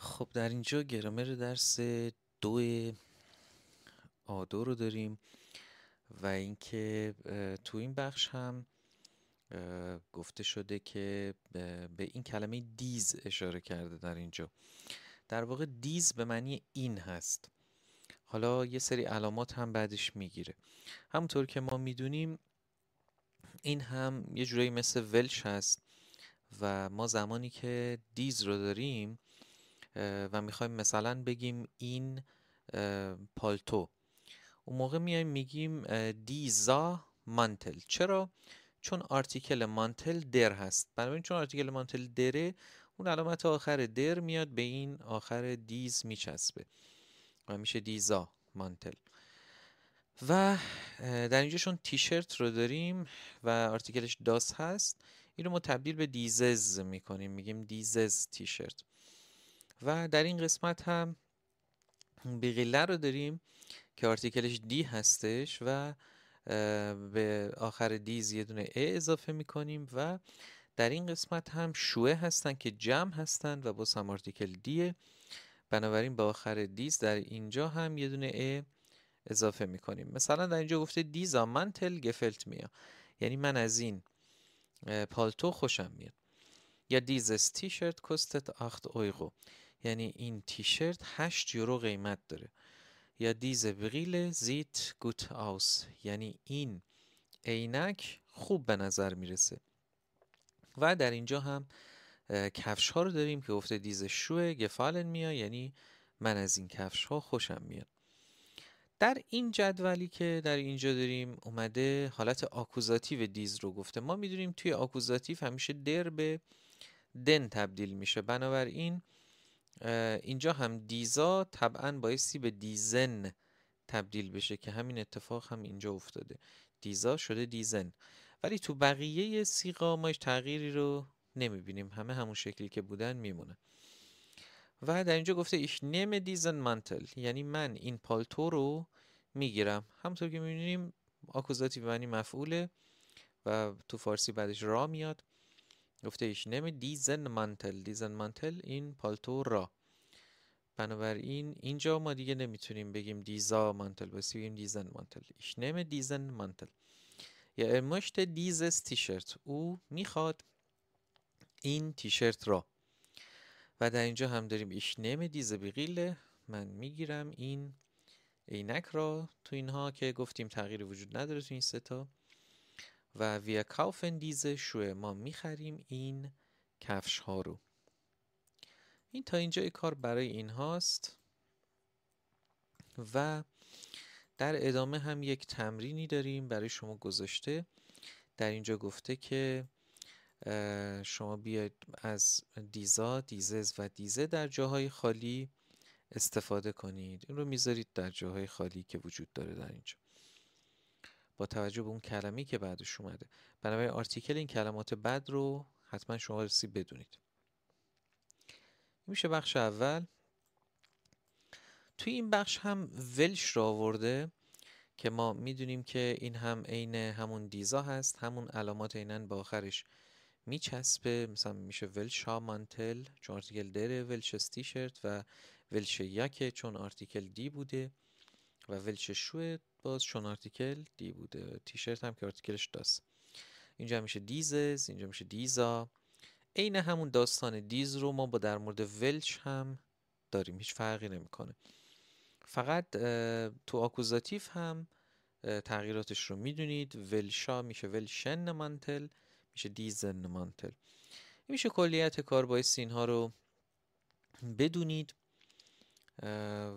خب در اینجا گرامر درس دو آدو رو داریم و اینکه تو این بخش هم گفته شده که به این کلمه دیز اشاره کرده در اینجا. در واقع دیز به معنی این هست. حالا یه سری علامات هم بعدش میگیره. همونطور که ما میدونیم این هم یه جورایی مثل ولش هست و ما زمانی که دیز رو داریم و میخوایم مثلا بگیم این پالتو، اون موقع میایم میگیم دیزا مانتل. چرا؟ چون آرتیکل مانتل در هست. بنابراین چون آرتیکل مانتل دره، اون علامت آخر در میاد به این آخر دیز میچسبه و میشه دیزا مانتل. و در اینجا چون تیشرت رو داریم و آرتیکلش داس هست، این رو ما تبدیل به دیزز میکنیم، میگیم دیزز تیشرت. و در این قسمت هم بقیله رو داریم که آرتیکلش دی هستش و به آخر دیز یه دونه ا اضافه میکنیم و در این قسمت هم شوه هستن که جمع هستن و باز هم آرتیکل دیه. بنابراین به آخر دیز در اینجا هم یه دونه ا اضافه میکنیم. مثلا در اینجا گفته دیزا منتل گفلت میا، یعنی من از این پالتو خوشم میاد. یا دیزس تیشرت کستت 8 اویغو، یعنی این تیشرت 8 یورو قیمت داره. یا دیزه بغیل زیت گوت آوس، یعنی این عینک خوب به نظر میرسه. و در اینجا هم کفش ها رو داریم که گفته دیز شوه گفالن میا، یعنی من از این کفش ها خوشم میاد. در این جدولی که در اینجا داریم اومده حالت آکوزاتیو دیز رو گفته. ما میدونیم توی آکوزاتیو همیشه در به دن تبدیل میشه، بنابراین اینجا هم دیزا طبعا بایستی به دیزن تبدیل بشه که همین اتفاق هم اینجا افتاده، دیزا شده دیزن. ولی تو بقیه سیغا ما هیچ تغییری رو نمیبینیم، همه همون شکلی که بودن میمونه. و در اینجا گفته ایش نم دیزن منتل، یعنی من این پالتو رو میگیرم. همونطور که میبینیم آکوزاتیو معنی مفعوله و تو فارسی بعدش را میاد. گفته ایش نم دیزن منتل، دیزن منتل این پالتو را. بنابراین اینجا ما دیگه نمیتونیم بگیم دیزا مانتل، بس بگیم دیزن مانتل. ایش نم دیزن مانتل. یا مشت دیزس تیشرت، او میخواد این تیشرت را. و در اینجا هم داریم ایش نم دیزه بغیله، من میگیرم این عینک را. تو اینها که گفتیم تغییری وجود نداره تو این ستا. و ویا کافن دیزه شوه، ما میخریم این کفش ها رو. این تا اینجای کار برای این هاست. و در ادامه هم یک تمرینی داریم برای شما گذاشته. در اینجا گفته که شما بیاید از دیزا، دیزز و دیزه در جاهای خالی استفاده کنید. این رو میذارید در جاهای خالی که وجود داره در اینجا با توجه به اون کلمه‌ای که بعدش اومده. بنابراین آرتیکل این کلمات بعد رو حتما شما رسی بدونید. میشه بخش اول. توی این بخش هم ولش را آورده که ما میدونیم که این هم عین همون دیزا هست، همون علامات عینن با آخرش میچسبه. مثلا میشه ولشا مانتل چون آرتیکل دره، ولشس تیشرت و ولش یکه چون آرتیکل دی بوده و ولش شوه باز چون آرتیکل دی بوده. تیشرت هم که آرتیکلش داست. اینجا میشه دیزز، اینجا میشه دیزا. عین همون داستان دیز رو ما با در مورد ولش هم داریم، هیچ فرقی نمیکنه. فقط تو آکوزاتیف هم تغییراتش رو میدونید. ولشا میشه ولشن مانتل، میشه دیزن مانتل. میشه کلیت کار بایستی اینها رو بدونید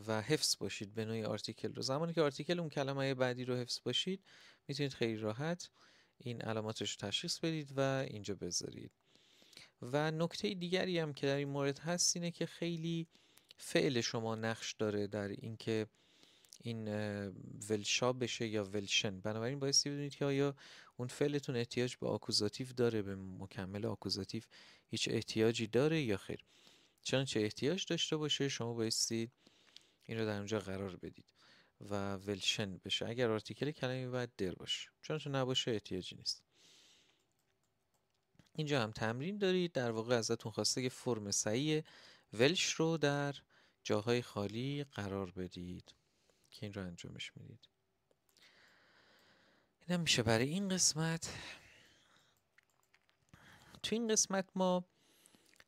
و حفظ باشید به نوعی آرتیکل رو. زمانی که آرتیکل اون کلمه بعدی رو حفظ باشید میتونید خیلی راحت این علاماتش رو تشخیص بدید و اینجا بذارید. و نکته دیگری هم که در این مورد هست اینه که خیلی فعل شما نقش داره در اینکه این ولشا بشه یا ولشن. بنابراین بایستی بدونید که آیا اون فعلتون احتیاج به آکوزاتیو داره، به مکمل آکوزاتیو هیچ احتیاجی داره یا خیر. چنانچه احتیاج داشته باشه شما بایستی این رو در اونجا قرار بدید و ولشن بشه. اگر آرتیکل کلمه بعد در باشه، چنانچه نباشه احتیاجی نیست. اینجا هم تمرین دارید. در واقع ازتون خواسته که فرم صحیح ولش رو در جاهای خالی قرار بدید که این رو انجامش میدید. اینم میشه برای این قسمت. تو این قسمت ما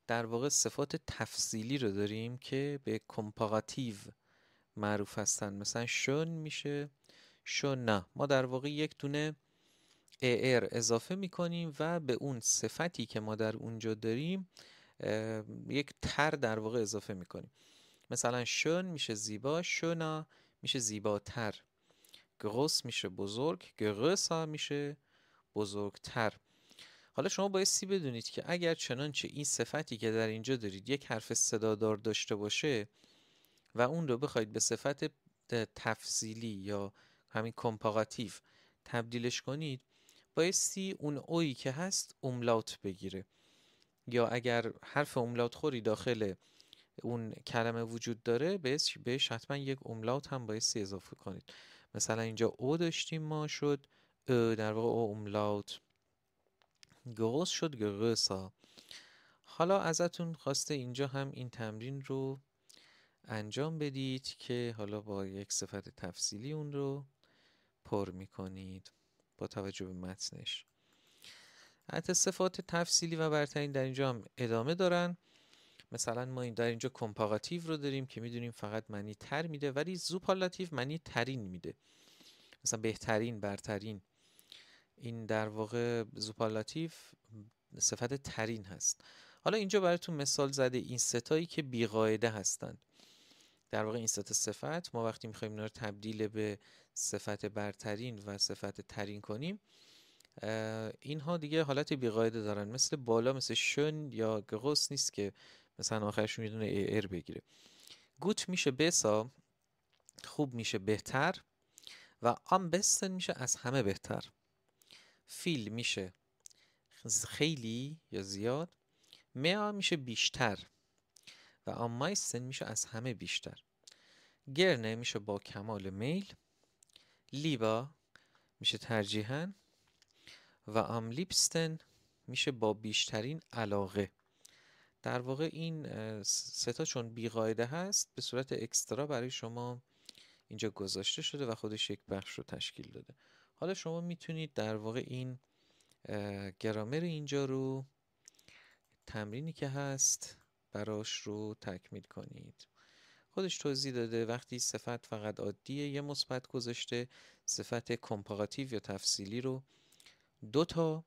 در واقع صفات تفضیلی رو داریم که به کمپاراتیو معروف هستن. مثلا شون میشه شون نه. ما در واقع یک دونه ار اضافه میکنیم و به اون صفتی که ما در اونجا داریم یک تر در واقع اضافه میکنیم. مثلا شون میشه زیبا، شونا میشه زیباتر، گروس میشه بزرگ، گروسا میشه بزرگتر. حالا شما بایستی بدونید که اگر چنانچه این صفتی که در اینجا دارید یک حرف صدادار داشته باشه و اون رو بخواید به صفت تفضیلی یا همین کمپاراتیو تبدیلش کنید، بایستی اون اویی که هست املاوت بگیره، یا اگر حرف املاوت خوری داخل اون کلمه وجود داره بهش حتما یک املاوت هم بایستی اضافه کنید. مثلا اینجا او داشتیم ما شد در واقع او املاوت، گروس شد گروسا. حالا ازتون خواسته اینجا هم این تمرین رو انجام بدید که حالا با یک صفت تفضیلی اون رو پر میکنید با توجه به متنش. حتی صفات تفضیلی و برترین در اینجا هم ادامه دارن. مثلا ما این در اینجا کمپاراتیو رو داریم که میدونیم فقط معنی تر میده، ولی سوپرلاتیو معنی ترین میده، مثلا بهترین، برترین. این در واقع سوپرلاتیو صفت ترین هست. حالا اینجا براتون مثال زده این ستایی که بیقاعده هستند. در واقع این سه صفت ما وقتی میخوایم اینا رو تبدیل به صفت برترین و صفت ترین کنیم، اینها دیگه حالت بیقاعده دارن، مثل بالا مثل شن یا گروس نیست که مثلا آخرشون یه دونه ار بگیره. گوت میشه بسا، خوب میشه بهتر، و ام بستن میشه از همه بهتر. فیل میشه خیلی یا زیاد، میا میشه بیشتر و ام مایستن میشه از همه بیشتر. گرنه میشه با کمال میل، لیبا میشه ترجیحاً، و ام لیبستن میشه با بیشترین علاقه. در واقع این سه تا چون بیقاعده هست به صورت اکسترا برای شما اینجا گذاشته شده و خودش یک بخش رو تشکیل داده. حالا شما میتونید در واقع این گرامر اینجا رو، تمرینی که هست براش رو تکمیل کنید. خودش توضیح داده وقتی صفت فقط عادیه یه مثبت گذاشته، صفت کمپاراتیو یا تفصیلی رو 2 تا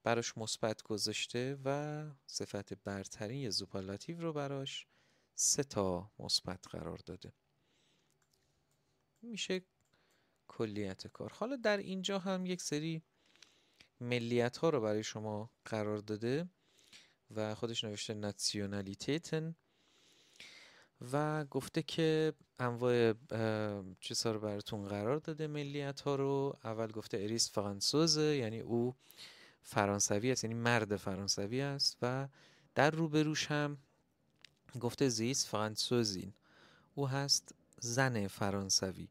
براش مثبت گذاشته و صفت برترین یا سوپرلاتیو رو براش 3 تا مثبت قرار داده. میشه کلیت کار. حالا در اینجا هم یک سری ملیت ها رو برای شما قرار داده و خودش نوشته ناسیونالیتیتن و گفته که انواع چیزها رو براتون قرار داده. ملیت ها رو اول گفته اریس فرانسوزه، یعنی او فرانسوی است، یعنی مرد فرانسوی است، و در روبروش هم گفته زیست فرانسوزین، او هست زن فرانسوی،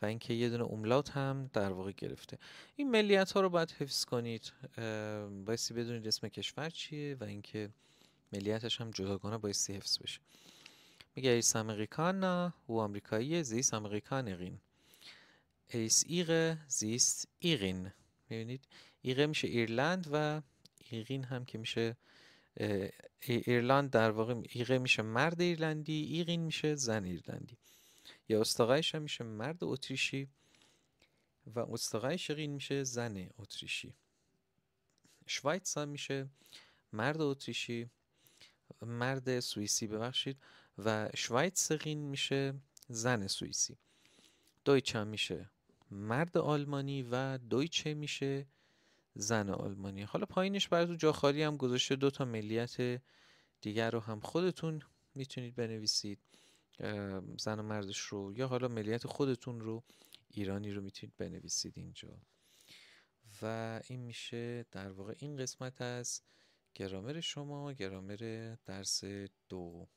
و اینکه یه دونه املاوت هم در واقع گرفته. این ملیت ها رو باید حفظ کنید، بایستی بدونید اسم کشور چیه و اینکه ملیتش هم جداگانه بایستی حفظ بشه. میگه ایس امریکانا و آمریکاییه، زیست امریکانرین، ایس ایغه زیست ایغین. میبینید ایغه میشه ایرلند و ایغین هم که میشه ایرلند. در واقع ایغه میشه مرد ایرلندی، ایغین میشه زن ایرلندی. یا استاقایش هم میشه مرد اتریشی و استاقای شقین میشه زن اتریشی. شوایتس هم میشه مرد اتریشی، مرد سوئیسی ببخشید، و شوایتسقین میشه زن سوئیسی. دویچ هم میشه مرد آلمانی و دویچه میشه زن آلمانی. حالا پایینش براتون جا خالی هم گذاشته 2 تا ملیت دیگر رو هم خودتون میتونید بنویسید، زن و مردش رو، یا حالا ملیت خودتون رو، ایرانی رو میتونید بنویسید اینجا. و این میشه در واقع این قسمت از گرامر شما، گرامر درس 2.